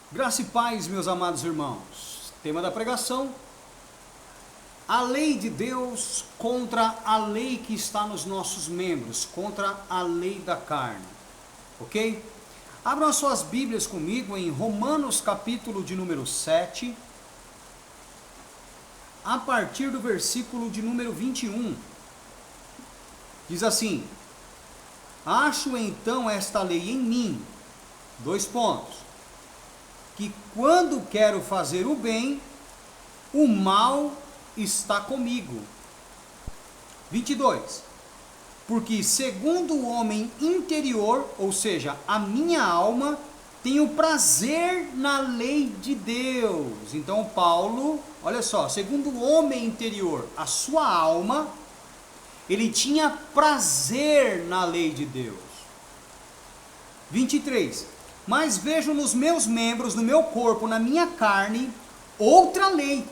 Graça e paz, meus amados irmãos. Tema da pregação: a lei de Deus contra a lei que está nos nossos membros, contra a lei da carne. Ok? Abram suas Bíblias comigo em Romanos capítulo de número 7, a partir do versículo de número 21. Diz assim: acho então esta lei em mim, que quando quero fazer o bem, o mal está comigo. 22. Porque segundo o homem interior, ou seja, a minha alma, tenho prazer na lei de Deus. Então Paulo, olha só, segundo o homem interior, a sua alma, ele tinha prazer na lei de Deus. 23. Mas vejo nos meus membros, no meu corpo, na minha carne, outra lei,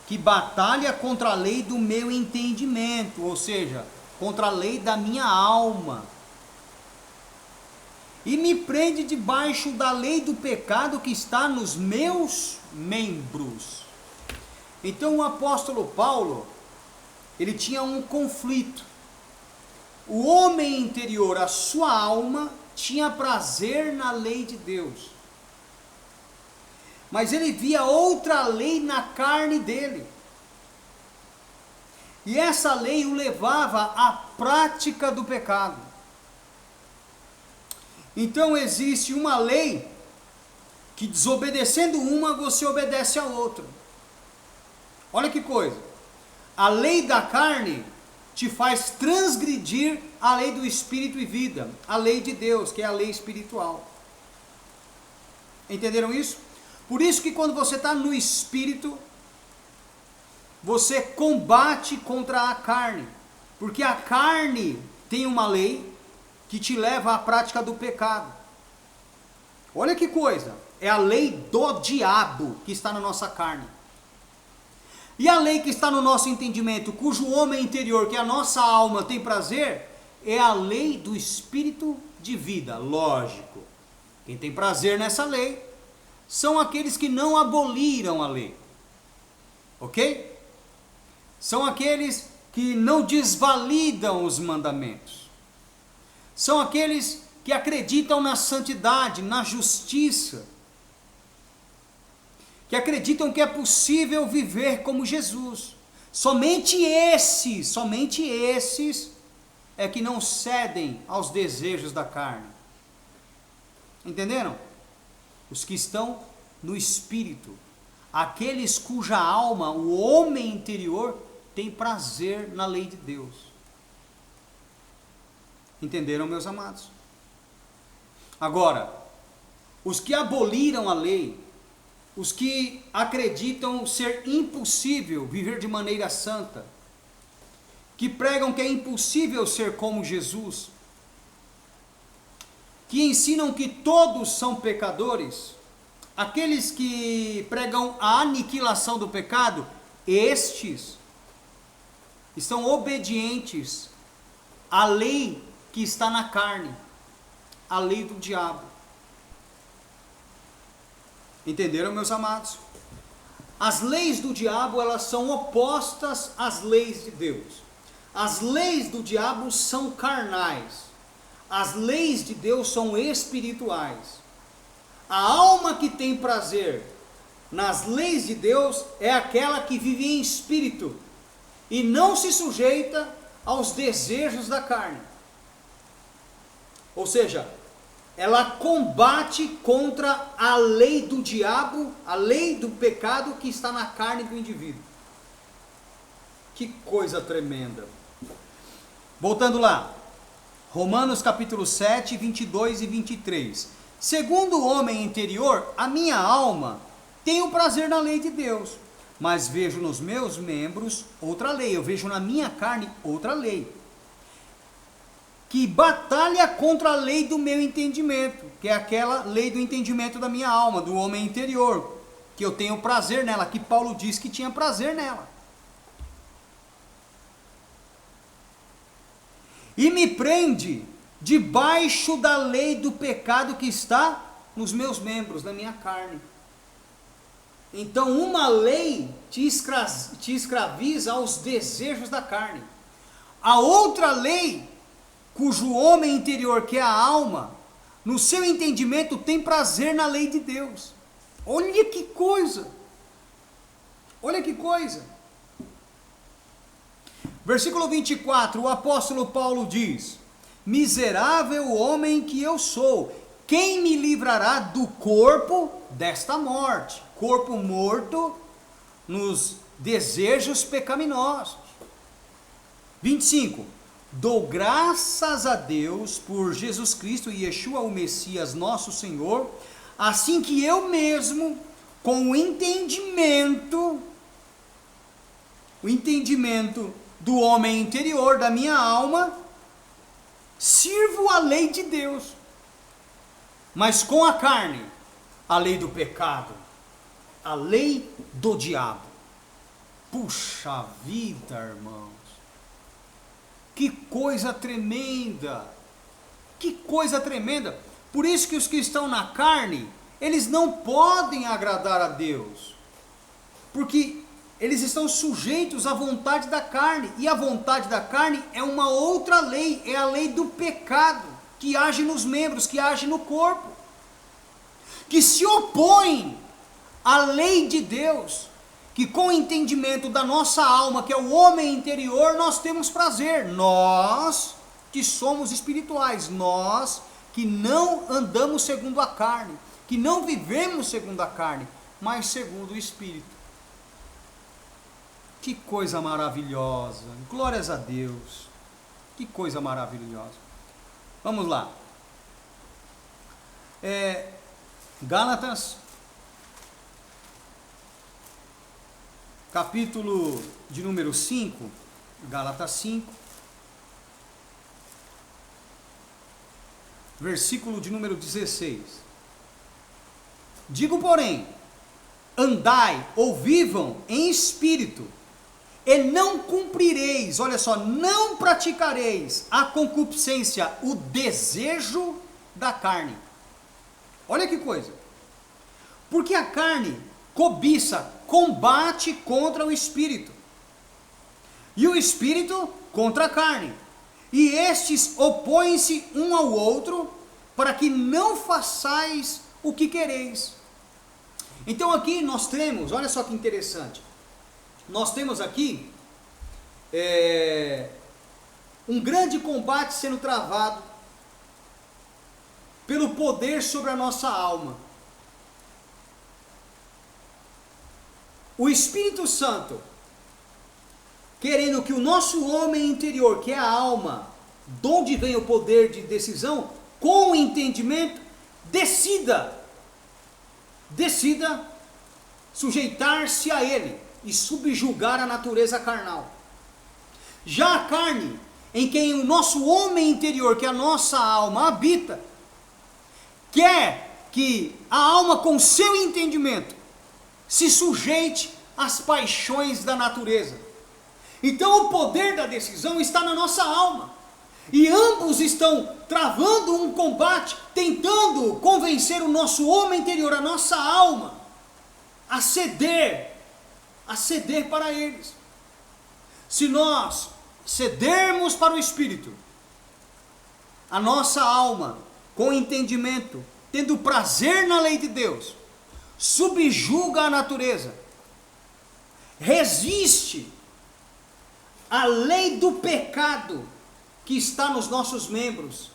que batalha contra a lei do meu entendimento, ou seja, contra a lei da minha alma, e me prende debaixo da lei do pecado que está nos meus membros. Então o apóstolo Paulo, ele tinha um conflito. O homem interior, a sua alma, tinha prazer na lei de Deus, mas ele via outra lei na carne dele, e essa lei o levava à prática do pecado. Então existe uma lei que, desobedecendo uma, você obedece a outra. Olha que coisa, a lei da carne te faz transgredir a lei do Espírito e vida, a lei de Deus, que é a lei espiritual. Entenderam isso? Por isso que quando você está no Espírito, você combate contra a carne, porque a carne tem uma lei que te leva à prática do pecado. Olha que coisa, é a lei do diabo que está na nossa carne. E a lei que está no nosso entendimento, cujo homem interior, que é a nossa alma, tem prazer, é a lei do Espírito de vida. Lógico, quem tem prazer nessa lei são aqueles que não aboliram a lei, ok? São aqueles que não desvalidam os mandamentos, são aqueles que acreditam na santidade, na justiça, que acreditam que é possível viver como Jesus. Somente esses é que não cedem aos desejos da carne. Entenderam? Os que estão no Espírito, aqueles cuja alma, o homem interior, tem prazer na lei de Deus. Entenderam, meus amados? Agora, os que aboliram a lei, os que acreditam ser impossível viver de maneira santa, que pregam que é impossível ser como Jesus, que ensinam que todos são pecadores, aqueles que pregam a aniquilação do pecado, estes estão obedientes à lei que está na carne, a lei do diabo. Entenderam, meus amados? As leis do diabo, elas são opostas às leis de Deus. As leis do diabo são carnais. As leis de Deus são espirituais. A alma que tem prazer nas leis de Deus é aquela que vive em espírito e não se sujeita aos desejos da carne. Ou seja, ela combate contra a lei do diabo, a lei do pecado que está na carne do indivíduo. Que coisa tremenda. Voltando lá, Romanos capítulo 7, 22 e 23. Segundo o homem interior, a minha alma tem o prazer na lei de Deus, mas vejo nos meus membros outra lei, eu vejo na minha carne outra lei, que batalha contra a lei do meu entendimento, que é aquela lei do entendimento da minha alma, do homem interior, que eu tenho prazer nela, que Paulo diz que tinha prazer nela. E me prende debaixo da lei do pecado que está nos meus membros, na minha carne. Então uma lei te escraviza aos desejos da carne. A outra lei, cujo homem interior, que é a alma, no seu entendimento tem prazer na lei de Deus. Olha que coisa! Olha que coisa! Versículo 24, o apóstolo Paulo diz: miserável homem que eu sou, quem me livrará do corpo desta morte? Corpo morto nos desejos pecaminosos. 25, dou graças a Deus por Jesus Cristo e Yeshua, o Messias, nosso Senhor, assim que eu mesmo, com o entendimento do homem interior, da minha alma, sirvo a lei de Deus, mas com a carne, a lei do pecado, a lei do diabo. Puxa vida, irmãos, que coisa tremenda, que coisa tremenda. Por isso que os que estão na carne, eles não podem agradar a Deus, porque eles estão sujeitos à vontade da carne, e a vontade da carne é uma outra lei, é a lei do pecado, que age nos membros, que age no corpo, que se opõe à lei de Deus, que com o entendimento da nossa alma, que é o homem interior, nós temos prazer, nós que somos espirituais, nós que não andamos segundo a carne, que não vivemos segundo a carne, mas segundo o Espírito. Que coisa maravilhosa, glórias a Deus, que coisa maravilhosa. Vamos lá, Gálatas, capítulo de número 5, Gálatas 5, versículo de número 16. Digo, porém, andai ou vivam em espírito, e não cumprireis, olha só, não praticareis a concupiscência, o desejo da carne. Olha que coisa. Porque a carne cobiça, combate contra o espírito, e o espírito contra a carne, e estes opõem-se um ao outro, para que não façais o que quereis. Então aqui nós temos, olha só que interessante, nós temos aqui um grande combate sendo travado pelo poder sobre a nossa alma. O Espírito Santo, querendo que o nosso homem interior, que é a alma, de onde vem o poder de decisão, com o entendimento, decida sujeitar-se a ele e subjugar a natureza carnal. Já a carne, em quem o nosso homem interior, que é a nossa alma, habita, quer que a alma, com seu entendimento, se sujeite às paixões da natureza. Então o poder da decisão está na nossa alma, e ambos estão travando um combate, tentando convencer o nosso homem interior, a nossa alma, a ceder para eles. Se nós cedermos para o Espírito, a nossa alma, com entendimento, tendo prazer na lei de Deus, subjuga a natureza, resiste à lei do pecado que está nos nossos membros,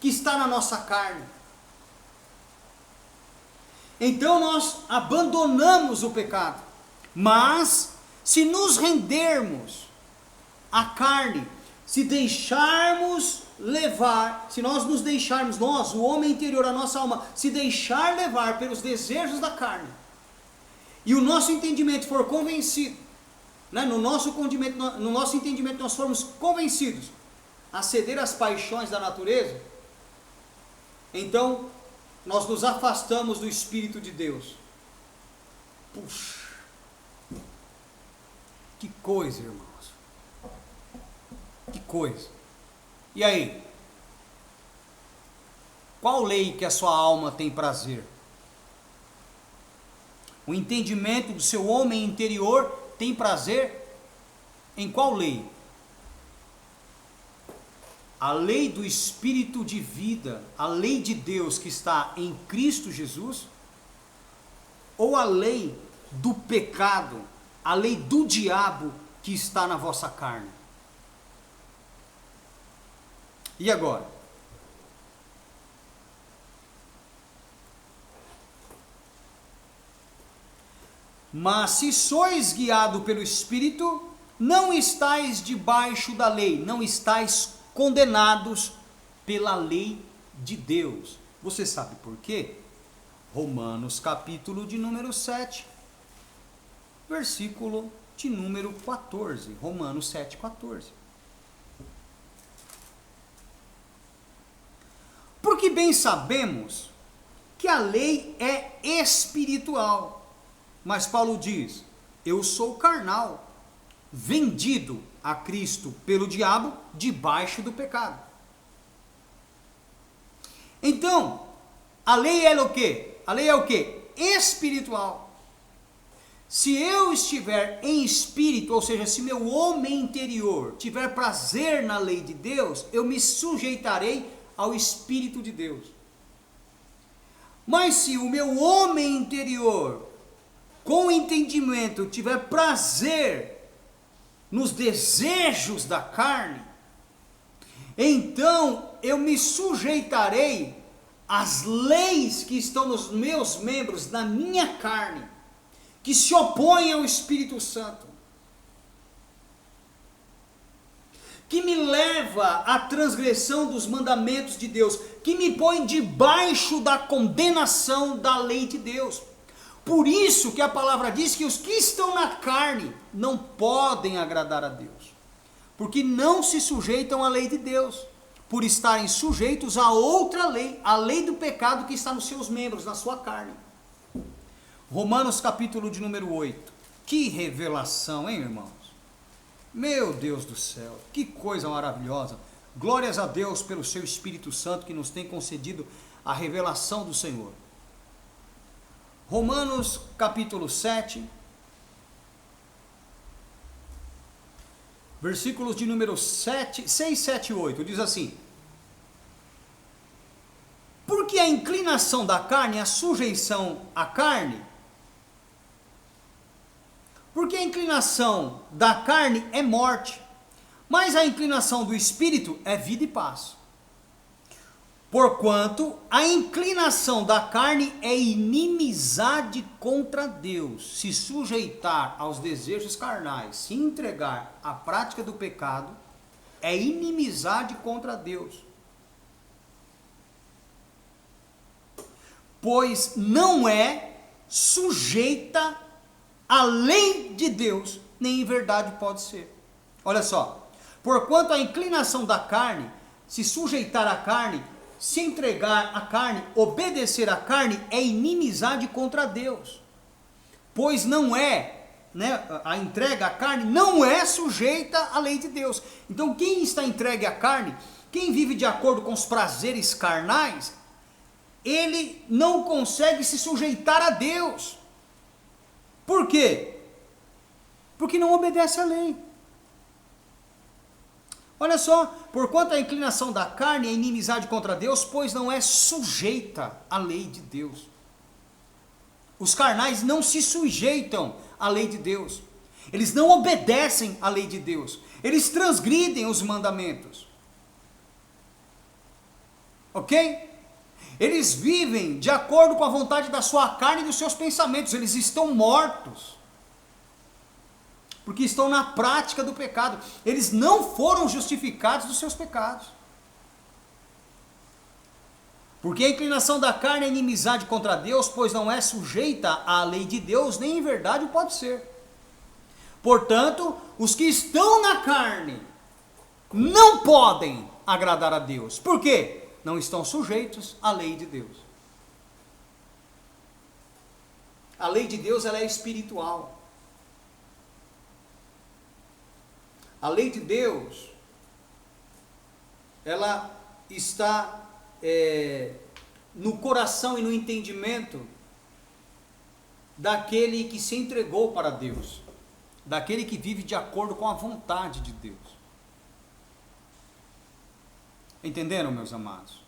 que está na nossa carne. Então nós abandonamos o pecado, mas se nos rendermos à carne, se deixarmos levar, se nós nos deixarmos, nós, o homem interior, a nossa alma, se deixar levar pelos desejos da carne, e o nosso entendimento for convencido, né, no nosso entendimento nós formos convencidos a ceder às paixões da natureza, então nós nos afastamos do Espírito de Deus. Puxa, que coisa, irmãos, que coisa. E aí? Qual lei que a sua alma tem prazer? o entendimento do seu homem interior tem prazer em qual lei? A lei do Espírito de vida, a lei de Deus que está em Cristo Jesus, ou a lei do pecado, a lei do diabo que está na vossa carne? E agora? Mas se sois guiado pelo Espírito, não estáis debaixo da lei, não estáis condenados pela lei de Deus. Você sabe por quê? Romanos capítulo de número 7, versículo de número 14. Romanos 7, 14. Porque bem sabemos que a lei é espiritual. Mas Paulo diz: eu sou carnal, vendido a Cristo pelo diabo, debaixo do pecado. Então, a lei é o quê? A lei é o quê? Espiritual. Se eu estiver em espírito, ou seja, se meu homem interior tiver prazer na lei de Deus, eu me sujeitarei ao Espírito de Deus. Mas se o meu homem interior, com entendimento, tiver prazer nos desejos da carne, então eu me sujeitarei às leis que estão nos meus membros, na minha carne, que se opõem ao Espírito Santo, que me leva à transgressão dos mandamentos de Deus, que me põe debaixo da condenação da lei de Deus. Por isso que a palavra diz que os que estão na carne não podem agradar a Deus, porque não se sujeitam à lei de Deus, por estarem sujeitos a outra lei, a lei do pecado que está nos seus membros, na sua carne. Romanos capítulo de número 8. Que revelação, hein, irmãos? Meu Deus do céu, que coisa maravilhosa. Glórias a Deus pelo seu Espírito Santo que nos tem concedido a revelação do Senhor. Romanos capítulo 7, versículos de número 6, 7 e 8, diz assim: porque a inclinação da carne, a sujeição à carne, porque a inclinação da carne é morte, mas a inclinação do Espírito é vida e paz. Porquanto a inclinação da carne é inimizade contra Deus. Se sujeitar aos desejos carnais, se entregar à prática do pecado, é inimizade contra Deus. Pois não é sujeita à lei de Deus, nem em verdade pode ser. Olha só, porquanto a inclinação da carne, se sujeitar à carne, se entregar à carne, obedecer à carne, é inimizade contra Deus. Pois não é, a entrega à carne não é sujeita à lei de Deus. Então quem está entregue à carne, quem vive de acordo com os prazeres carnais, ele não consegue se sujeitar a Deus. Por quê? Porque não obedece à lei. Olha só, porquanto a inclinação da carne é inimizade contra Deus, pois não é sujeita à lei de Deus. Os carnais não se sujeitam à lei de Deus. Eles não obedecem à lei de Deus. Eles transgridem os mandamentos. Ok? Eles vivem de acordo com a vontade da sua carne e dos seus pensamentos. Eles estão mortos, porque estão na prática do pecado. Eles não foram justificados dos seus pecados. Porque a inclinação da carne é inimizade contra Deus, pois não é sujeita à lei de Deus, nem em verdade pode ser. Portanto, os que estão na carne não podem agradar a Deus. Por quê? Não estão sujeitos à lei de Deus. A lei de Deus, ela é espiritual. A lei de Deus, ela está no coração e no entendimento daquele que se entregou para Deus, daquele que vive de acordo com a vontade de Deus. Entenderam, meus amados?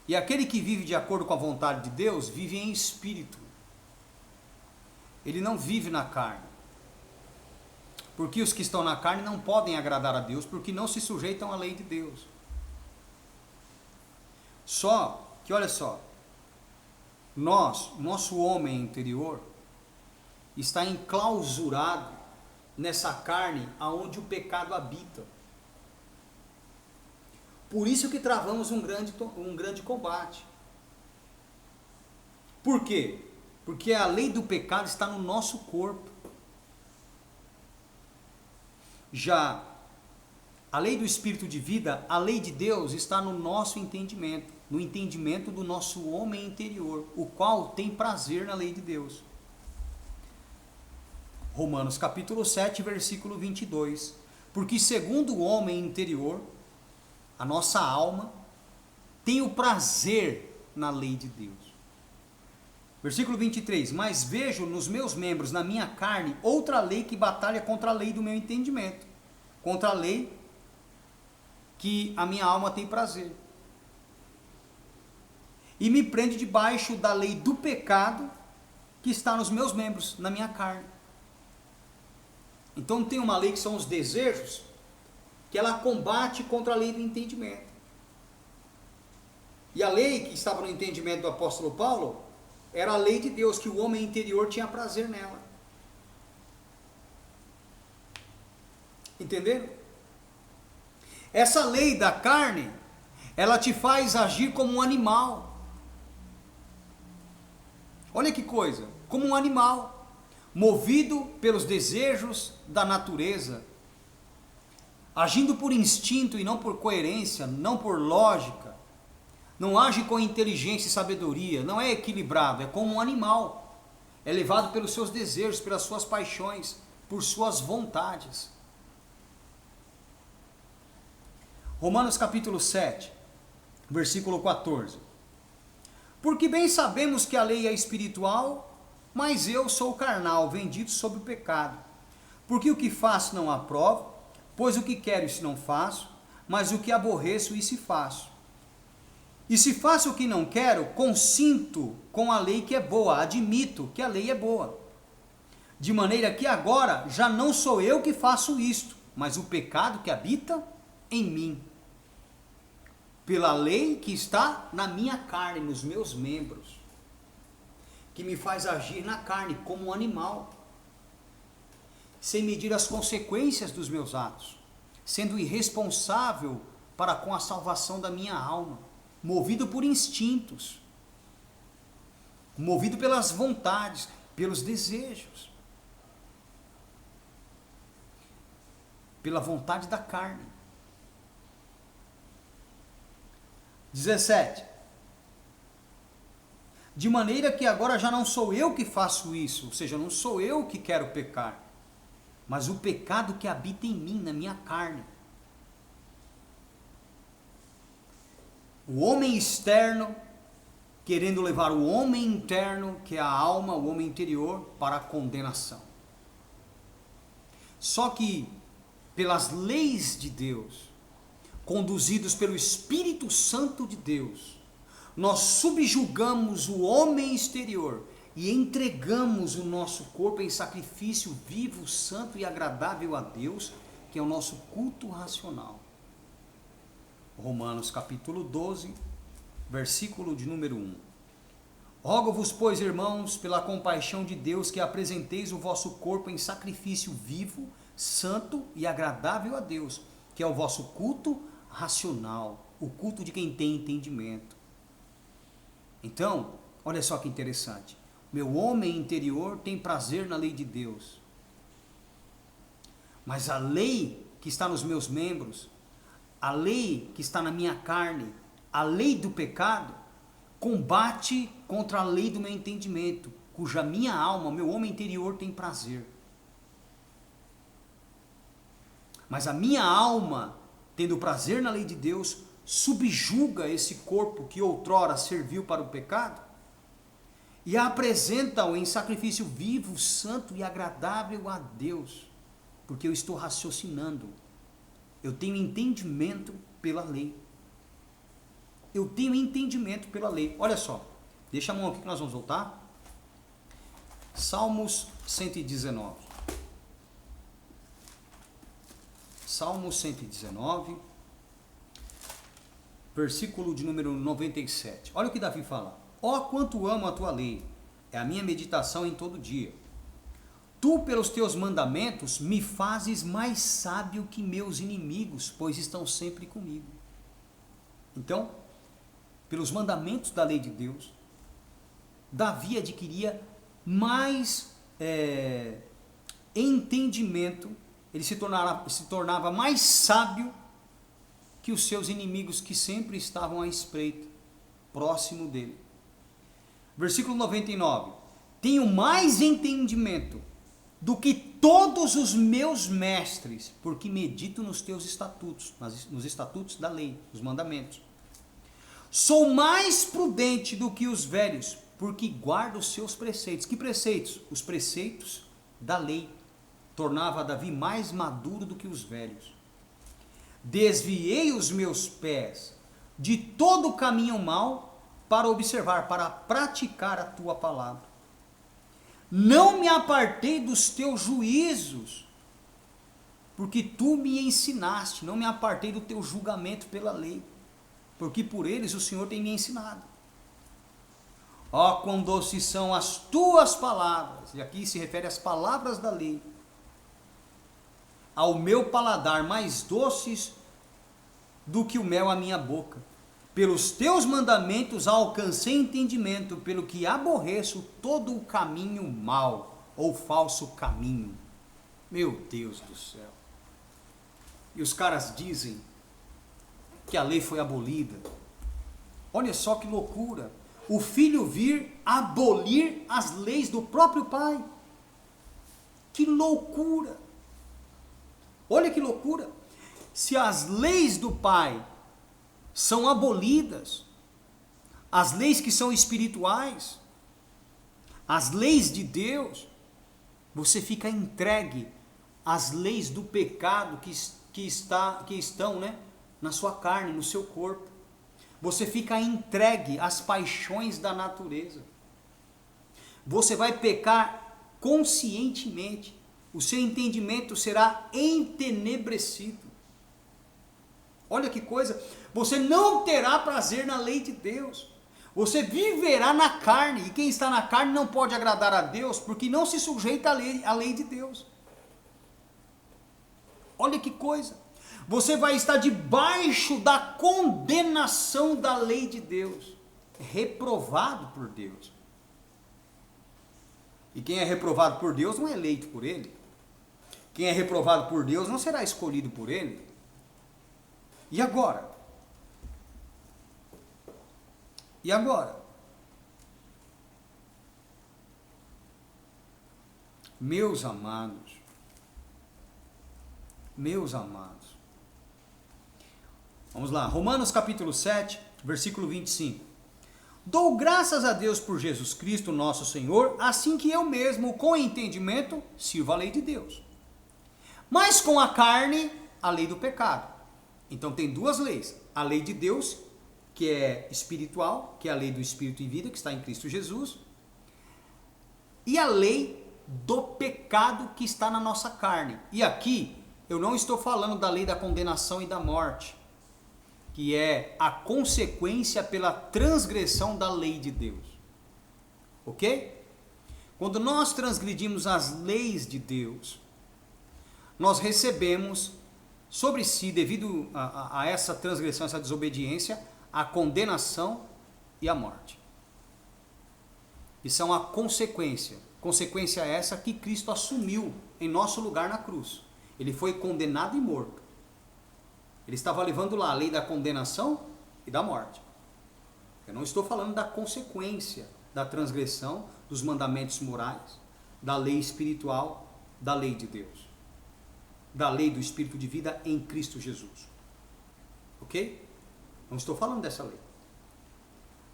E aquele que vive de acordo com a vontade de Deus, vive em espírito. Ele não vive na carne. Porque os que estão na carne não podem agradar a Deus, porque não se sujeitam à lei de Deus. Só que, olha só, nosso homem interior, está enclausurado nessa carne aonde o pecado habita. Por isso que travamos um grande combate. Por quê? Porque a lei do pecado está no nosso corpo. Já a lei do Espírito de vida, a lei de Deus está no nosso entendimento, no entendimento do nosso homem interior, o qual tem prazer na lei de Deus. Romanos capítulo 7, versículo 22. Porque segundo o homem interior, a nossa alma tem o prazer na lei de Deus. Versículo 23. Mas vejo nos meus membros, na minha carne, outra lei que batalha contra a lei do meu entendimento, contra a lei que a minha alma tem prazer. E me prende debaixo da lei do pecado que está nos meus membros, na minha carne. Então tem uma lei que são os desejos, que ela combate contra a lei do entendimento. E a lei que estava no entendimento do apóstolo Paulo era a lei de Deus, que o homem interior tinha prazer nela. Entenderam? Essa lei da carne, ela te faz agir como um animal. Olha que coisa, como um animal, movido pelos desejos da natureza, agindo por instinto e não por coerência, não por lógica, não age com inteligência e sabedoria, não é equilibrado, é como um animal, é levado pelos seus desejos, pelas suas paixões, por suas vontades. Romanos capítulo 7, versículo 14. Porque bem sabemos que a lei é espiritual, mas eu sou carnal, vendido sob o pecado. Porque o que faço não aprovo, pois o que quero isso não faço, mas o que aborreço isso faço. E se faço o que não quero, consinto com a lei que é boa, admito que a lei é boa. De maneira que agora já não sou eu que faço isto, mas o pecado que habita em mim. Pela lei que está na minha carne, nos meus membros, que me faz agir na carne como um animal, sem medir as consequências dos meus atos, sendo irresponsável para com a salvação da minha alma, movido por instintos, movido pelas vontades, pelos desejos, pela vontade da carne. 17. De maneira que agora já não sou eu que faço isso, ou seja, não sou eu que quero pecar, mas o pecado que habita em mim, na minha carne. O homem externo querendo levar o homem interno, que é a alma, o homem interior, para a condenação. Só que, pelas leis de Deus, conduzidos pelo Espírito Santo de Deus, nós subjugamos o homem exterior e entregamos o nosso corpo em sacrifício vivo, santo e agradável a Deus, que é o nosso culto racional. Romanos capítulo 12, versículo de número 1. Rogo-vos, pois, irmãos, pela compaixão de Deus, que apresenteis o vosso corpo em sacrifício vivo, santo e agradável a Deus, que é o vosso culto racional, o culto de quem tem entendimento. Então, olha só que interessante. Meu homem interior tem prazer na lei de Deus. Mas a lei que está nos meus membros, a lei que está na minha carne, a lei do pecado, combate contra a lei do meu entendimento, cuja minha alma, meu homem interior tem prazer. Mas a minha alma, tendo prazer na lei de Deus, subjuga esse corpo que outrora serviu para o pecado e apresenta-o em sacrifício vivo, santo e agradável a Deus, porque eu estou raciocinando, eu tenho entendimento pela lei. Eu tenho entendimento pela lei. Olha só, deixa a mão aqui que nós vamos voltar. Salmos 119. Salmos 119, versículo de número 97. Olha o que Davi fala. Ó, quanto amo a tua lei, é a minha meditação em todo dia. Tu, pelos teus mandamentos, me fazes mais sábio que meus inimigos, pois estão sempre comigo. Então, pelos mandamentos da lei de Deus, Davi adquiria mais entendimento, ele se tornava mais sábio que os seus inimigos que sempre estavam à espreita, próximo dele. Versículo 99. Tenho mais entendimento do que todos os meus mestres, porque medito nos teus estatutos, nos estatutos da lei, os mandamentos. Sou mais prudente do que os velhos, porque guardo os seus preceitos. Que preceitos? Os preceitos da lei. Tornava Davi mais maduro do que os velhos. Desviei os meus pés de todo o caminho mau para observar, para praticar a tua palavra. Não me apartei dos teus juízos, porque tu me ensinaste. Não me apartei do teu julgamento pela lei, porque por eles o Senhor tem me ensinado. Ó, quão doces são as tuas palavras, e aqui se refere às palavras da lei, ao meu paladar mais doces do que o mel à minha boca. Pelos teus mandamentos alcancei entendimento, pelo que aborreço todo o caminho mau, ou falso caminho. Meu Deus do céu. E os caras dizem que a lei foi abolida. Olha só que loucura. O filho vir abolir as leis do próprio pai. Que loucura. Olha que loucura. Se as leis do pai são abolidas, as leis que são espirituais, as leis de Deus, você fica entregue às leis do pecado que estão, na sua carne, no seu corpo. Você fica entregue às paixões da natureza. Você vai pecar conscientemente. O seu entendimento será entenebrecido. Olha que coisa. Você não terá prazer na lei de Deus. Você viverá na carne. E quem está na carne não pode agradar a Deus, porque não se sujeita à lei de Deus. Olha que coisa. Você vai estar debaixo da condenação da lei de Deus. Reprovado por Deus. E quem é reprovado por Deus não é eleito por Ele. Quem é reprovado por Deus não será escolhido por Ele. E agora? E agora? Meus amados, vamos lá, Romanos capítulo 7, versículo 25. Dou graças a Deus por Jesus Cristo, nosso Senhor, assim que eu mesmo, com entendimento, sirvo a lei de Deus. Mas com a carne, a lei do pecado. Então tem duas leis. A lei de Deus, que é espiritual, que é a lei do Espírito e vida, que está em Cristo Jesus. E a lei do pecado que está na nossa carne. E aqui, eu não estou falando da lei da condenação e da morte, que é a consequência pela transgressão da lei de Deus. Ok? Quando nós transgredimos as leis de Deus, nós recebemos sobre si, devido a essa transgressão, essa desobediência, a condenação e a morte. E são a consequência. Consequência essa que Cristo assumiu em nosso lugar na cruz. Ele foi condenado e morto. Ele estava levando lá a lei da condenação e da morte. Eu não estou falando da consequência da transgressão dos mandamentos morais, da lei espiritual, da lei de Deus, da lei do Espírito de vida em Cristo Jesus. Ok? Não estou falando dessa lei.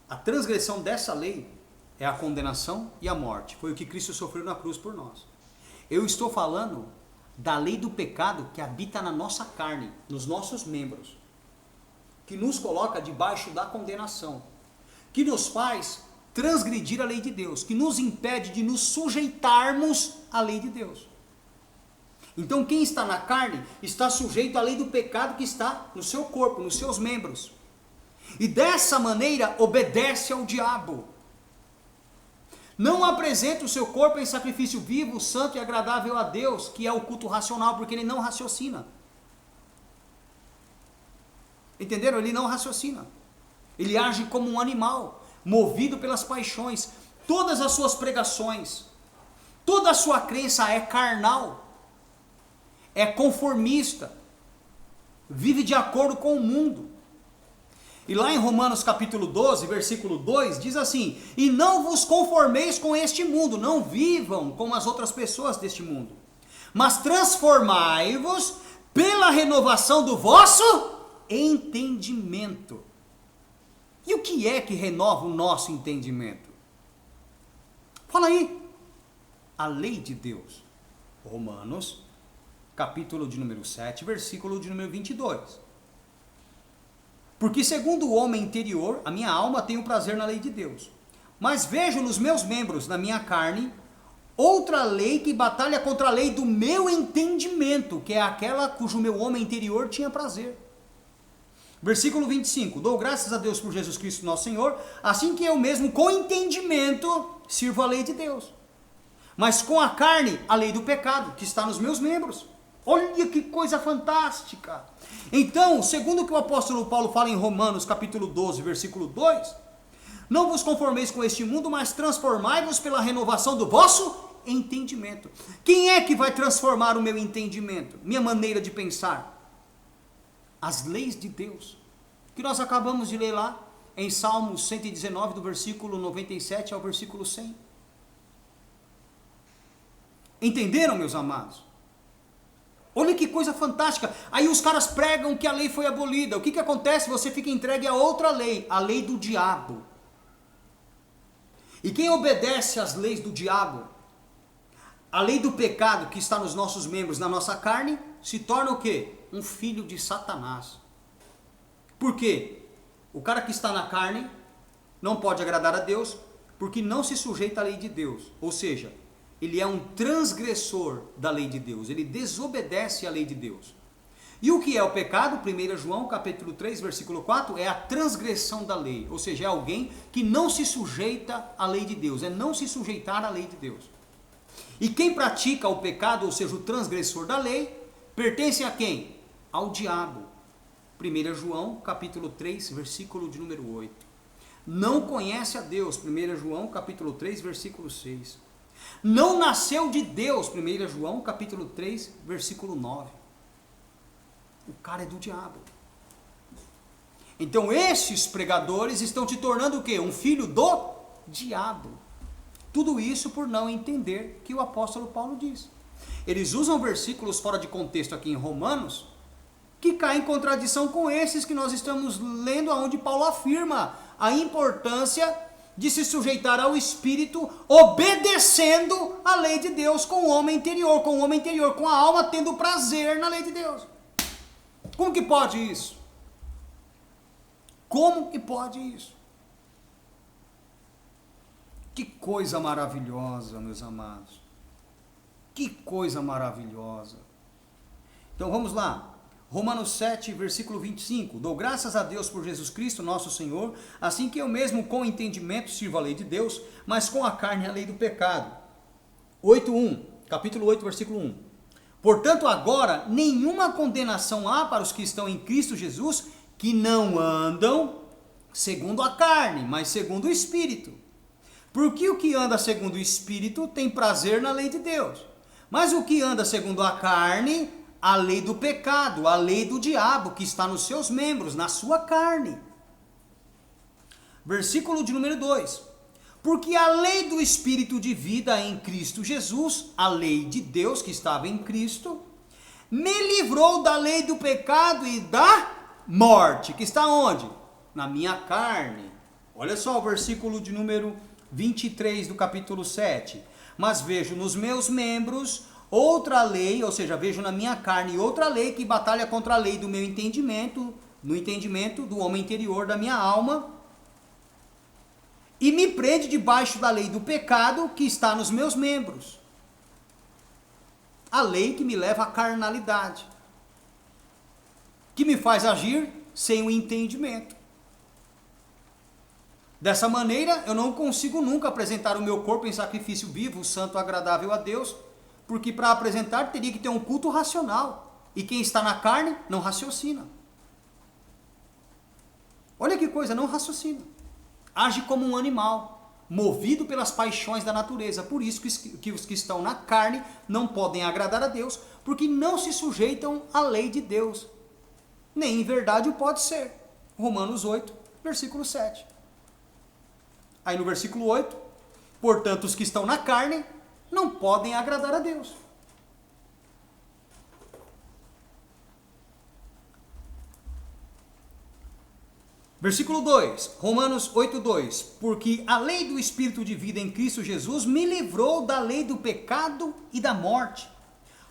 A transgressão dessa lei é a condenação e a morte. Foi o que Cristo sofreu na cruz por nós. Eu estou falando da lei do pecado que habita na nossa carne, nos nossos membros, que nos coloca debaixo da condenação, que nos faz transgredir a lei de Deus, que nos impede de nos sujeitarmos à lei de Deus. Então quem está na carne está sujeito à lei do pecado que está no seu corpo, nos seus membros. E dessa maneira obedece ao diabo. Não apresenta o seu corpo em sacrifício vivo, santo e agradável a Deus, que é o culto racional, porque ele não raciocina. Entenderam? Ele não raciocina. Ele age como um animal, movido pelas paixões. Todas as suas pregações, toda a sua crença é carnal, é conformista, vive de acordo com o mundo. E lá em Romanos capítulo 12, versículo 2, diz assim: e não vos conformeis com este mundo, não vivam como as outras pessoas deste mundo, mas transformai-vos pela renovação do vosso entendimento. E o que é que renova o nosso entendimento? Fala aí. A lei de Deus. Romanos, capítulo de número 7, versículo de número 22. Porque segundo o homem interior, a minha alma tem o prazer na lei de Deus. Mas vejo nos meus membros, na minha carne, outra lei que batalha contra a lei do meu entendimento, que é aquela cujo meu homem interior tinha prazer. Versículo 25. Dou graças a Deus por Jesus Cristo nosso Senhor, assim que eu mesmo com entendimento sirvo a lei de Deus. Mas com a carne, a lei do pecado, que está nos meus membros. Olha que coisa fantástica! Então, segundo o que o apóstolo Paulo fala em Romanos capítulo 12, versículo 2, não vos conformeis com este mundo, mas transformai-vos pela renovação do vosso entendimento. Quem é que vai transformar o meu entendimento, minha maneira de pensar? As leis de Deus, que nós acabamos de ler lá em Salmos 119, do versículo 97 ao versículo 100. Entenderam, meus amados? Olha que coisa fantástica. Aí os caras pregam que a lei foi abolida. O que acontece? Você fica entregue a outra lei, a lei do diabo. E quem obedece às leis do diabo, a lei do pecado que está nos nossos membros, na nossa carne, se torna o quê? Um filho de Satanás. Por quê? O cara que está na carne não pode agradar a Deus, porque não se sujeita à lei de Deus. Ou seja, ele é um transgressor da lei de Deus, ele desobedece à lei de Deus. E o que é o pecado? 1 João capítulo 3, versículo 4, é a transgressão da lei, ou seja, é alguém que não se sujeita à lei de Deus, é não se sujeitar à lei de Deus. E quem pratica o pecado, ou seja, o transgressor da lei, pertence a quem? Ao diabo. 1 João capítulo 3, versículo de número 8. Não conhece a Deus, 1 João capítulo 3, versículo 6. Não nasceu de Deus, 1 João capítulo 3, versículo 9. O cara é do diabo. Então esses pregadores estão te tornando o quê? Um filho do diabo. Tudo isso por não entender que o apóstolo Paulo diz. Eles usam versículos fora de contexto aqui em Romanos, que caem em contradição com esses que nós estamos lendo, onde Paulo afirma a importância de se sujeitar ao Espírito, obedecendo a lei de Deus com o homem interior, com a alma tendo prazer na lei de Deus. Como que pode isso? Como que pode isso? Que coisa maravilhosa, meus amados. Que coisa maravilhosa. Então vamos lá. Romanos 7, versículo 25. Dou graças a Deus por Jesus Cristo, nosso Senhor, assim que eu mesmo com entendimento sirvo a lei de Deus, mas com a carne a lei do pecado. 8:1, capítulo 8, versículo 1. Portanto, agora nenhuma condenação há para os que estão em Cristo Jesus, que não andam segundo a carne, mas segundo o Espírito. Porque o que anda segundo o Espírito tem prazer na lei de Deus, mas o que anda segundo a carne, a lei do pecado, a lei do diabo que está nos seus membros, na sua carne. Versículo de número 2. Porque a lei do Espírito de vida em Cristo Jesus, a lei de Deus que estava em Cristo, me livrou da lei do pecado e da morte, que está onde? Na minha carne. Olha só o versículo de número 23 do capítulo 7. Mas vejo nos meus membros outra lei, ou seja, vejo na minha carne outra lei que batalha contra a lei do meu entendimento, no entendimento do homem interior da minha alma, e me prende debaixo da lei do pecado que está nos meus membros. A lei que me leva à carnalidade, que me faz agir sem o entendimento. Dessa maneira, eu não consigo nunca apresentar o meu corpo em sacrifício vivo, santo, agradável a Deus, porque para apresentar teria que ter um culto racional, e quem está na carne não raciocina. Olha que coisa, não raciocina. Age como um animal, movido pelas paixões da natureza. Por isso que os que estão na carne não podem agradar a Deus, porque não se sujeitam à lei de Deus. Nem em verdade o pode ser. Romanos 8, versículo 7. Aí no versículo 8, portanto os que estão na carne não podem agradar a Deus. Versículo 2, Romanos 8:2, porque a lei do Espírito de vida em Cristo Jesus me livrou da lei do pecado e da morte.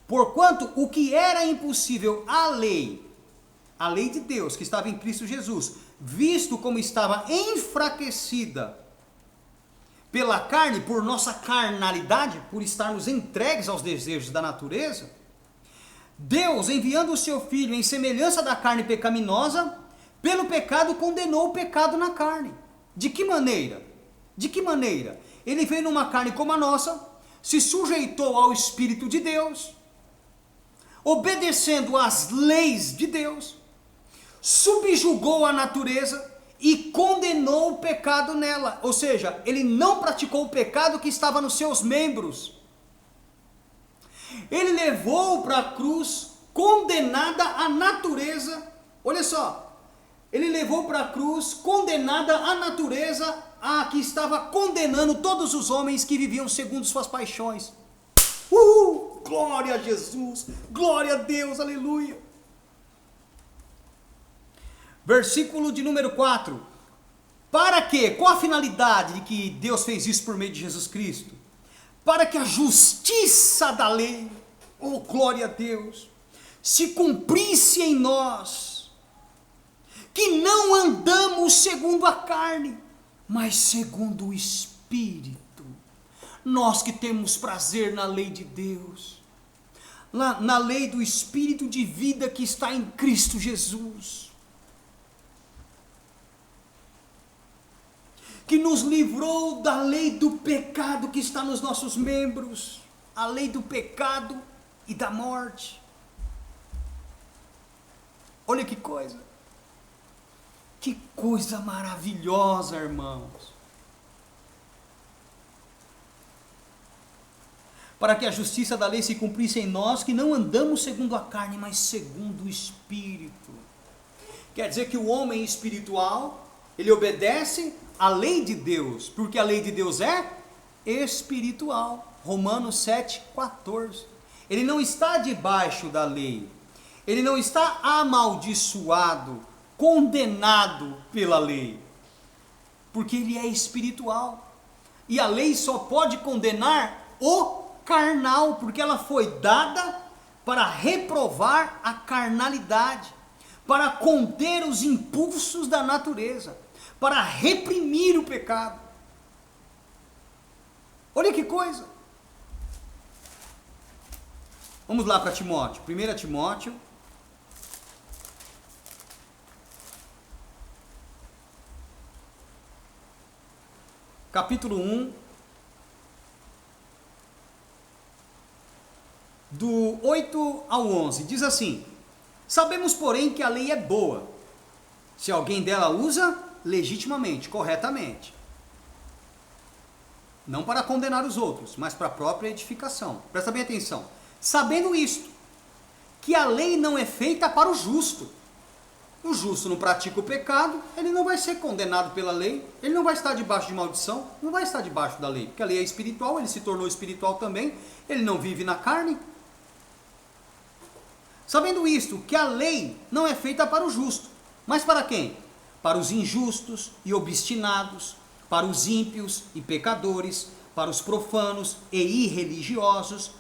Porquanto o que era impossível à lei de Deus que estava em Cristo Jesus, visto como estava enfraquecida pela carne, por nossa carnalidade, por estarmos entregues aos desejos da natureza, Deus, enviando o seu Filho em semelhança da carne pecaminosa, pelo pecado condenou o pecado na carne. De que maneira? De que maneira? Ele veio numa carne como a nossa, se sujeitou ao Espírito de Deus, obedecendo às leis de Deus, subjugou a natureza e condenou o pecado nela. Ou seja, ele não praticou o pecado que estava nos seus membros. Ele levou para a cruz condenada a natureza. Olha só. Ele levou para a cruz condenada a natureza, a que estava condenando todos os homens que viviam segundo suas paixões. Glória a Jesus, glória a Deus, aleluia. Versículo de número 4. Para quê? Qual a finalidade de que Deus fez isso por meio de Jesus Cristo? Para que a justiça da lei, glória a Deus, se cumprisse em nós, que não andamos segundo a carne, mas segundo o Espírito. Nós que temos prazer na lei de Deus, na lei do Espírito de vida que está em Cristo Jesus, que nos livrou da lei do pecado que está nos nossos membros, a lei do pecado e da morte. Olha que coisa. Que coisa maravilhosa, irmãos. Para que a justiça da lei se cumprisse em nós, que não andamos segundo a carne, mas segundo o Espírito. Quer dizer que o homem espiritual, ele obedece à lei de Deus, porque a lei de Deus é espiritual. Romanos 7,14. Ele não está debaixo da lei, ele não está amaldiçoado, condenado pela lei, porque ele é espiritual, e a lei só pode condenar o carnal, porque ela foi dada para reprovar a carnalidade, para conter os impulsos da natureza, para reprimir o pecado. Olha que coisa. Vamos lá para Timóteo, 1 Timóteo, capítulo 1, do 8 ao 11, diz assim: sabemos, porém, que a lei é boa, se alguém dela usa legitimamente, corretamente, não para condenar os outros, mas para a própria edificação. Presta bem atenção. Sabendo isto, que a lei não é feita para o justo. O justo não pratica o pecado, ele não vai ser condenado pela lei, ele não vai estar debaixo de maldição, não vai estar debaixo da lei, porque a lei é espiritual, ele se tornou espiritual também, ele não vive na carne. Sabendo isto, que a lei não é feita para o justo, mas para quem? Para os injustos e obstinados, para os ímpios e pecadores, para os profanos e irreligiosos,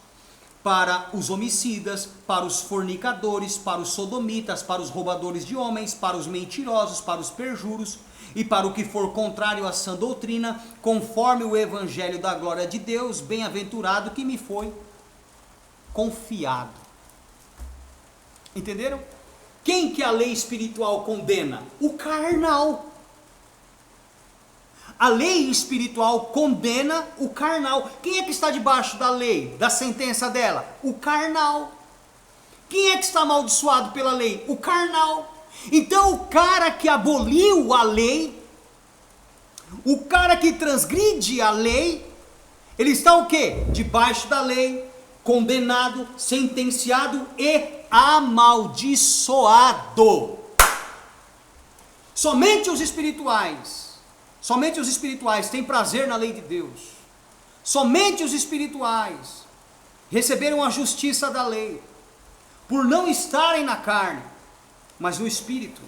para os homicidas, para os fornicadores, para os sodomitas, para os roubadores de homens, para os mentirosos, para os perjuros e para o que for contrário à sã doutrina, conforme o evangelho da glória de Deus, bem-aventurado que me foi confiado. Entenderam? Quem que a lei espiritual condena? O carnal. A lei espiritual condena o carnal. Quem é que está debaixo da lei, da sentença dela? O carnal. Quem é que está amaldiçoado pela lei? O carnal. Então o cara que aboliu a lei, o cara que transgride a lei, ele está o quê? Debaixo da lei, condenado, sentenciado e amaldiçoado. Somente os espirituais têm prazer na lei de Deus. Somente os espirituais receberam a justiça da lei, por não estarem na carne, mas no espírito.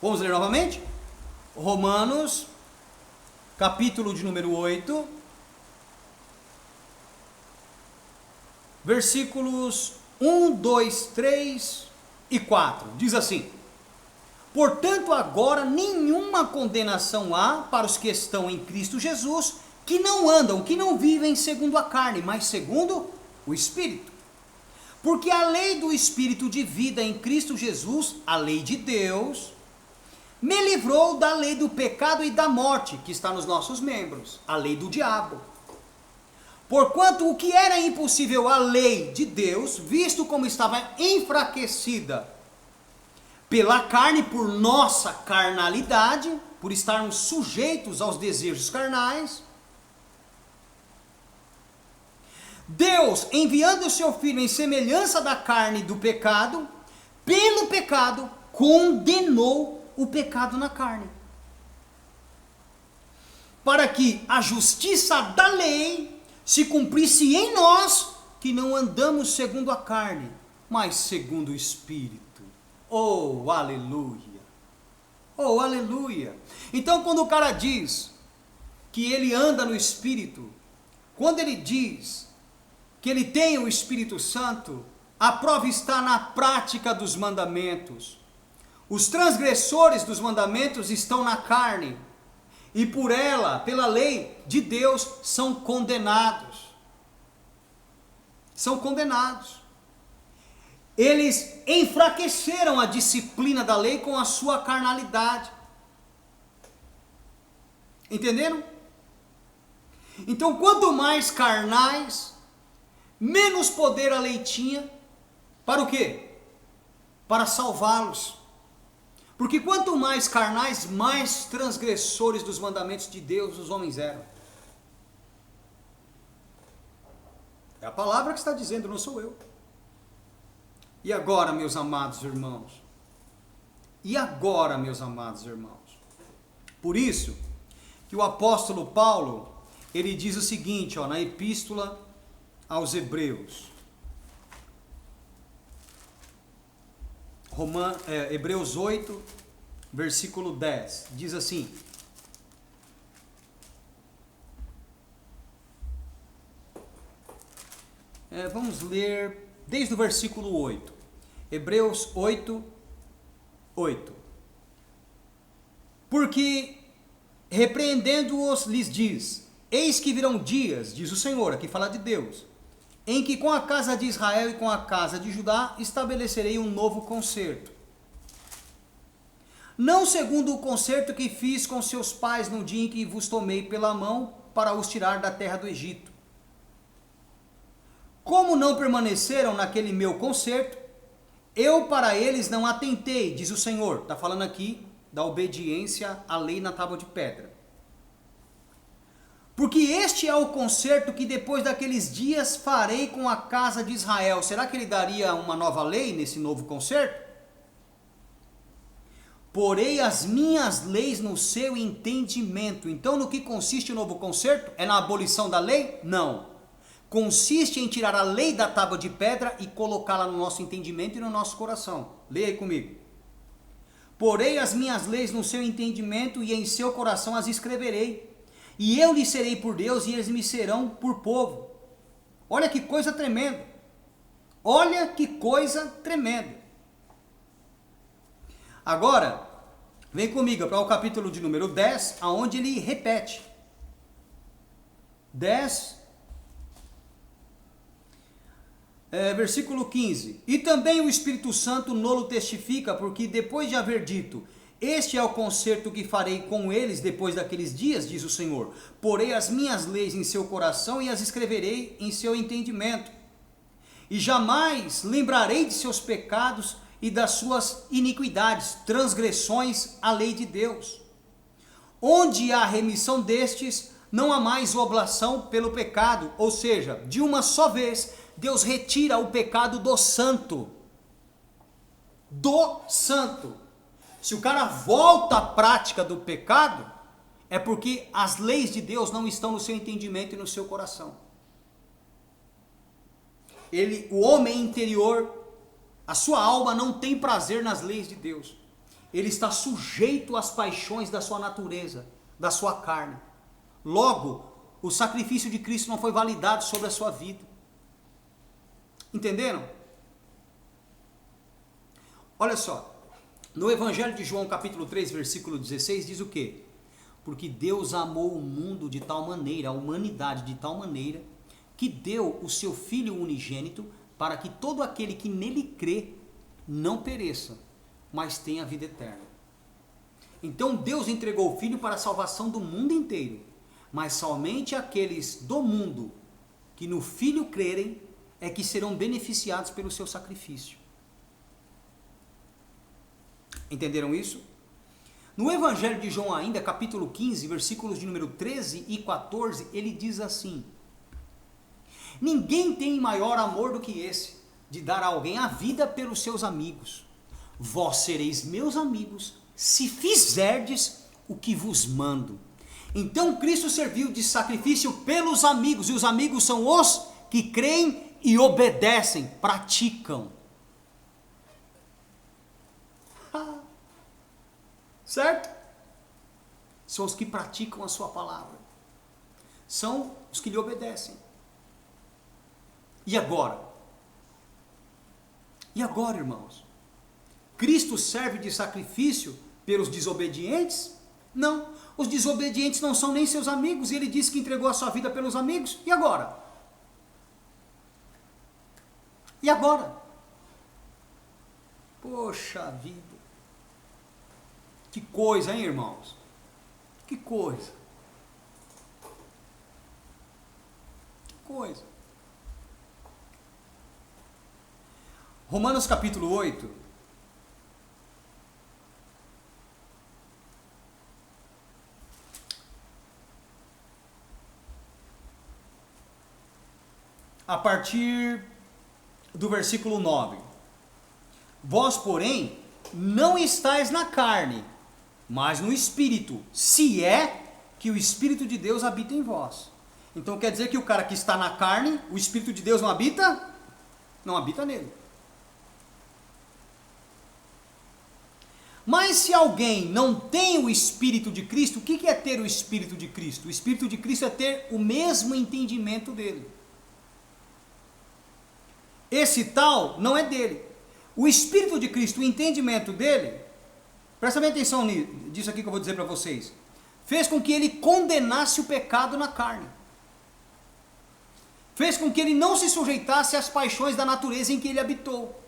Vamos ler novamente? Romanos, capítulo de número 8, versículos 1, 2, 3 e 4. Diz assim: portanto, agora nenhuma condenação há para os que estão em Cristo Jesus, que não andam, que não vivem segundo a carne, mas segundo o Espírito. Porque a lei do Espírito de vida em Cristo Jesus, a lei de Deus, me livrou da lei do pecado e da morte, que está nos nossos membros, a lei do diabo. Porquanto o que era impossível à lei de Deus, visto como estava enfraquecida pela carne, por nossa carnalidade, por estarmos sujeitos aos desejos carnais, Deus, enviando o seu Filho em semelhança da carne do pecado, pelo pecado, condenou o pecado na carne, para que a justiça da lei se cumprisse em nós, que não andamos segundo a carne, mas segundo o Espírito. Oh, aleluia! Oh, aleluia! Então, quando o cara diz que ele anda no Espírito, quando ele diz que ele tem o Espírito Santo, a prova está na prática dos mandamentos. Os transgressores dos mandamentos estão na carne, e por ela, pela lei de Deus, são condenados. São condenados. Eles enfraqueceram a disciplina da lei com a sua carnalidade. Entenderam? Então, quanto mais carnais, menos poder a lei tinha. Para o quê? Para salvá-los. Porque quanto mais carnais, mais transgressores dos mandamentos de Deus os homens eram. É a palavra que está dizendo, não sou eu. E agora, meus amados irmãos? E agora, meus amados irmãos? Por isso que o apóstolo Paulo, ele diz o seguinte, na epístola aos Hebreus. Hebreus 8, versículo 10, diz assim: vamos ler desde o versículo 8, Hebreus 8, 8. Porque, repreendendo-os, lhes diz: eis que virão dias, diz o Senhor, aqui fala de Deus, em que com a casa de Israel e com a casa de Judá estabelecerei um novo concerto. Não segundo o concerto que fiz com seus pais no dia em que vos tomei pela mão para os tirar da terra do Egito. Como não permaneceram naquele meu concerto, eu para eles não atentei, diz o Senhor. Está falando aqui da obediência à lei na tábua de pedra. Porque este é o concerto que depois daqueles dias farei com a casa de Israel. Será que ele daria uma nova lei nesse novo concerto? Porei as minhas leis no seu entendimento. Então, no que consiste o novo concerto? É na abolição da lei? Não. Consiste em tirar a lei da tábua de pedra e colocá-la no nosso entendimento e no nosso coração. Leia aí comigo. Porei as minhas leis no seu entendimento e em seu coração as escreverei. E eu lhes serei por Deus e eles me serão por povo. Olha que coisa tremenda. Olha que coisa tremenda. Agora, vem comigo para o capítulo de número 10, aonde ele repete. 10, versículo 15. E também o Espírito Santo nolo testifica, porque depois de haver dito, este é o concerto que farei com eles depois daqueles dias, diz o Senhor. Porei as minhas leis em seu coração e as escreverei em seu entendimento. E jamais lembrarei de seus pecados e das suas iniquidades, transgressões à lei de Deus. Onde há remissão destes, não há mais oblação pelo pecado. Ou seja, de uma só vez, Deus retira o pecado do santo. Do santo. Se o cara volta à prática do pecado, é porque as leis de Deus não estão no seu entendimento e no seu coração. O homem interior, a sua alma não tem prazer nas leis de Deus. Ele está sujeito às paixões da sua natureza, da sua carne. Logo, o sacrifício de Cristo não foi validado sobre a sua vida. Entenderam? Olha só. No Evangelho de João, capítulo 3, versículo 16, diz o quê? Porque Deus amou o mundo de tal maneira, a humanidade de tal maneira, que deu o seu Filho unigênito, para que todo aquele que nele crê não pereça, mas tenha vida eterna. Então Deus entregou o Filho para a salvação do mundo inteiro, mas somente aqueles do mundo que no Filho crerem é que serão beneficiados pelo seu sacrifício. Entenderam isso? No Evangelho de João ainda, capítulo 15, versículos de número 13 e 14, ele diz assim: ninguém tem maior amor do que esse, de dar a alguém a vida pelos seus amigos. Vós sereis meus amigos, se fizerdes o que vos mando. Então Cristo serviu de sacrifício pelos amigos, e os amigos são os que creem e obedecem, praticam. Certo? São os que praticam a sua palavra. São os que lhe obedecem. E agora? E agora, irmãos? Cristo serve de sacrifício pelos desobedientes? Não. Os desobedientes não são nem seus amigos, e ele disse que entregou a sua vida pelos amigos. E agora? E agora? Poxa vida. Que coisa, hein, irmãos? Que coisa. Que coisa. Romanos capítulo 8. A partir do versículo 9. Vós, porém, não estáis na carne, mas no Espírito, se é que o Espírito de Deus habita em vós. Então quer dizer que o cara que está na carne, o Espírito de Deus não habita? Não habita nele. Mas se alguém não tem o Espírito de Cristo, o que é ter o Espírito de Cristo? O Espírito de Cristo é ter o mesmo entendimento dele. Esse tal não é dele. O Espírito de Cristo, o entendimento dele, presta bem atenção nisso aqui que eu vou dizer para vocês, fez com que ele condenasse o pecado na carne. Fez com que ele não se sujeitasse às paixões da natureza em que ele habitou.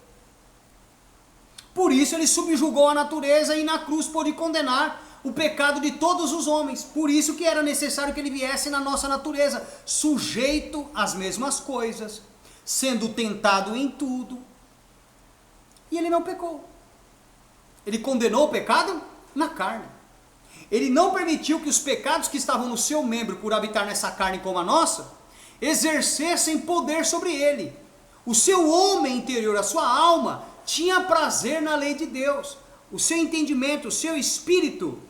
Por isso ele subjugou a natureza e na cruz pôde condenar o pecado de todos os homens. Por isso que era necessário que ele viesse na nossa natureza, sujeito às mesmas coisas, sendo tentado em tudo. E ele não pecou. Ele condenou o pecado na carne. Ele não permitiu que os pecados que estavam no seu membro, por habitar nessa carne como a nossa, exercessem poder sobre ele. O seu homem interior, a sua alma, tinha prazer na lei de Deus. O seu entendimento, o seu espírito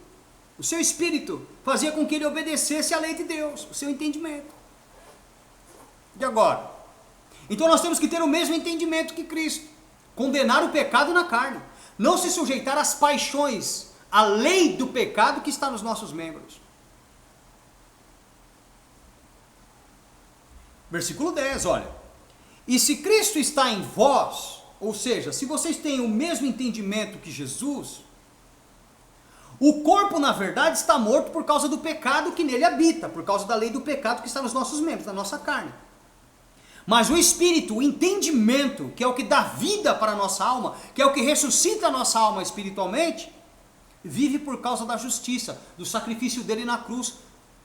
fazia com que ele obedecesse à lei de Deus, o seu entendimento. E agora? Então nós temos que ter o mesmo entendimento que Cristo. Condenar o pecado na carne. não se sujeitar às paixões, à lei do pecado que está nos nossos membros. Versículo 10, olha. E se Cristo está em vós, ou seja, se vocês têm o mesmo entendimento que Jesus, o corpo, na verdade, está morto por causa do pecado que nele habita, por causa da lei do pecado que está nos nossos membros, na nossa carne. Mas o Espírito, o entendimento, que é o que dá vida para a nossa alma, que é o que ressuscita a nossa alma espiritualmente, vive por causa da justiça, do sacrifício dele na cruz,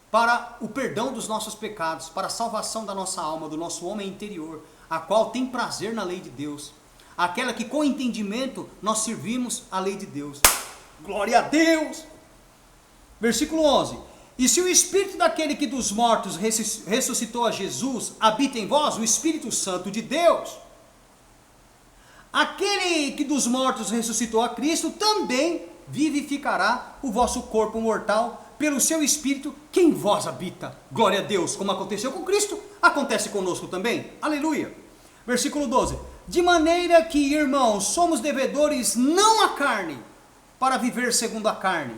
para o perdão dos nossos pecados, para a salvação da nossa alma, do nosso homem interior, a qual tem prazer na lei de Deus, aquela que com entendimento nós servimos a lei de Deus. Glória a Deus! Versículo 11. E se o Espírito daquele que dos mortos ressuscitou a Jesus habita em vós, o Espírito Santo de Deus, aquele que dos mortos ressuscitou a Cristo também vivificará o vosso corpo mortal pelo seu Espírito que em vós habita. Glória a Deus! Como aconteceu com Cristo, acontece conosco também. Aleluia! Versículo 12. De maneira que, irmãos, somos devedores não à carne, para viver segundo a carne.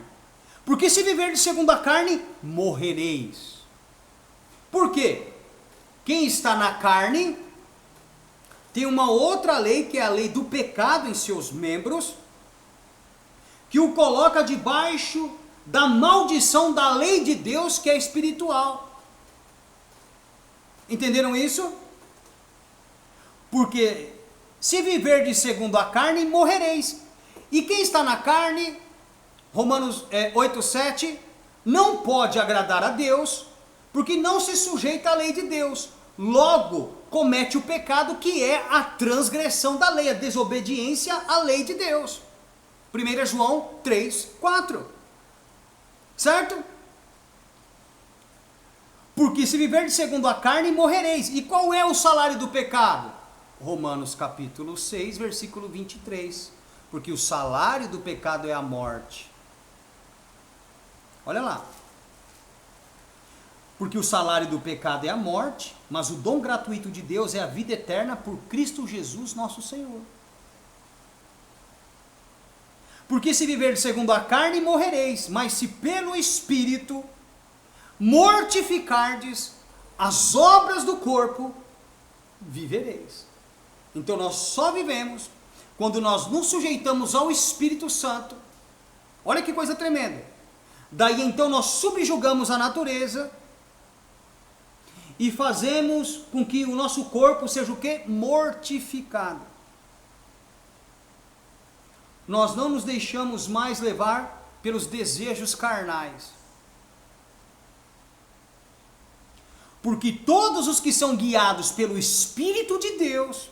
Porque se viverdes segundo a carne, morrereis. Por quê? Quem está na carne tem uma outra lei, que é a lei do pecado em seus membros, que o coloca debaixo da maldição da lei de Deus, que é espiritual. Entenderam isso? Porque se viverdes segundo a carne, morrereis. E quem está na carne, Romanos 8:7, não pode agradar a Deus, porque não se sujeita à lei de Deus. Logo, comete o pecado, que é a transgressão da lei, a desobediência à lei de Deus. 1 João 3:4. Certo? Porque se viverdes segundo a carne, morrereis. E qual é o salário do pecado? Romanos capítulo 6, versículo 23. Porque o salário do pecado é a morte. Olha lá. Porque o salário do pecado é a morte, mas o dom gratuito de Deus é a vida eterna por Cristo Jesus nosso Senhor. Porque se viver segundo a carne, morrereis, mas se pelo Espírito mortificardes as obras do corpo, vivereis. Então nós só vivemos quando nós nos sujeitamos ao Espírito Santo. Olha que coisa tremenda. Daí então nós subjugamos a natureza e fazemos com que o nosso corpo seja o quê? Mortificado. Nós não nos deixamos mais levar pelos desejos carnais. Porque todos os que são guiados pelo Espírito de Deus,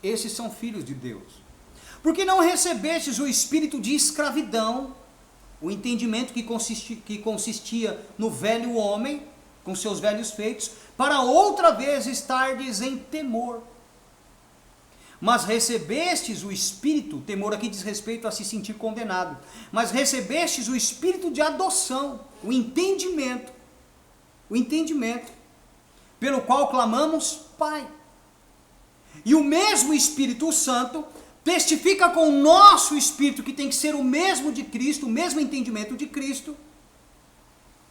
esses são filhos de Deus. Porque não recebestes o espírito de escravidão, o entendimento que consistia no velho homem, com seus velhos feitos, para outra vez estardes em temor. Mas recebestes o espírito, temor aqui diz respeito a se sentir condenado, mas recebestes o espírito de adoção, o entendimento, pelo qual clamamos Pai. E o mesmo Espírito Santo testifica com o nosso espírito, que tem que ser o mesmo de Cristo, o mesmo entendimento de Cristo,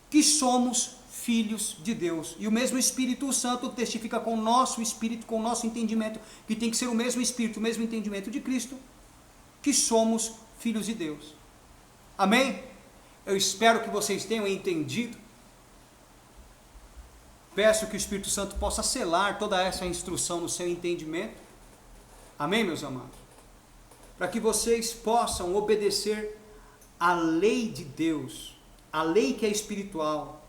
que somos filhos de Deus. E o mesmo Espírito Santo testifica com o nosso espírito, com o nosso entendimento, que tem que ser o mesmo espírito, o mesmo entendimento de Cristo, que somos filhos de Deus. Amém? Eu espero que vocês tenham entendido. Peço que o Espírito Santo possa selar toda essa instrução no seu entendimento. Amém, meus amados? Para que vocês possam obedecer à lei de Deus, a lei que é espiritual,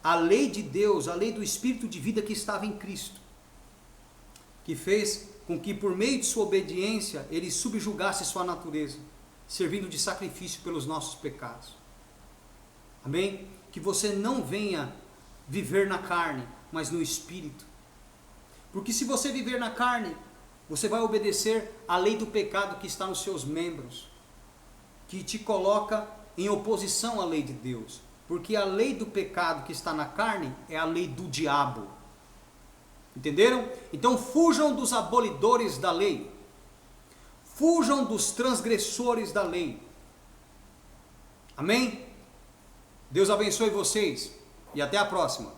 a lei de Deus, a lei do Espírito de vida que estava em Cristo, que fez com que por meio de sua obediência ele subjugasse sua natureza, servindo de sacrifício pelos nossos pecados. Amém? Que você não venha viver na carne, mas no Espírito. Porque se você viver na carne, você vai obedecer à lei do pecado que está nos seus membros, que te coloca em oposição à lei de Deus. Porque a lei do pecado que está na carne é a lei do diabo. Entenderam? Então fujam dos abolidores da lei. Fujam dos transgressores da lei. Amém? Deus abençoe vocês e até a próxima.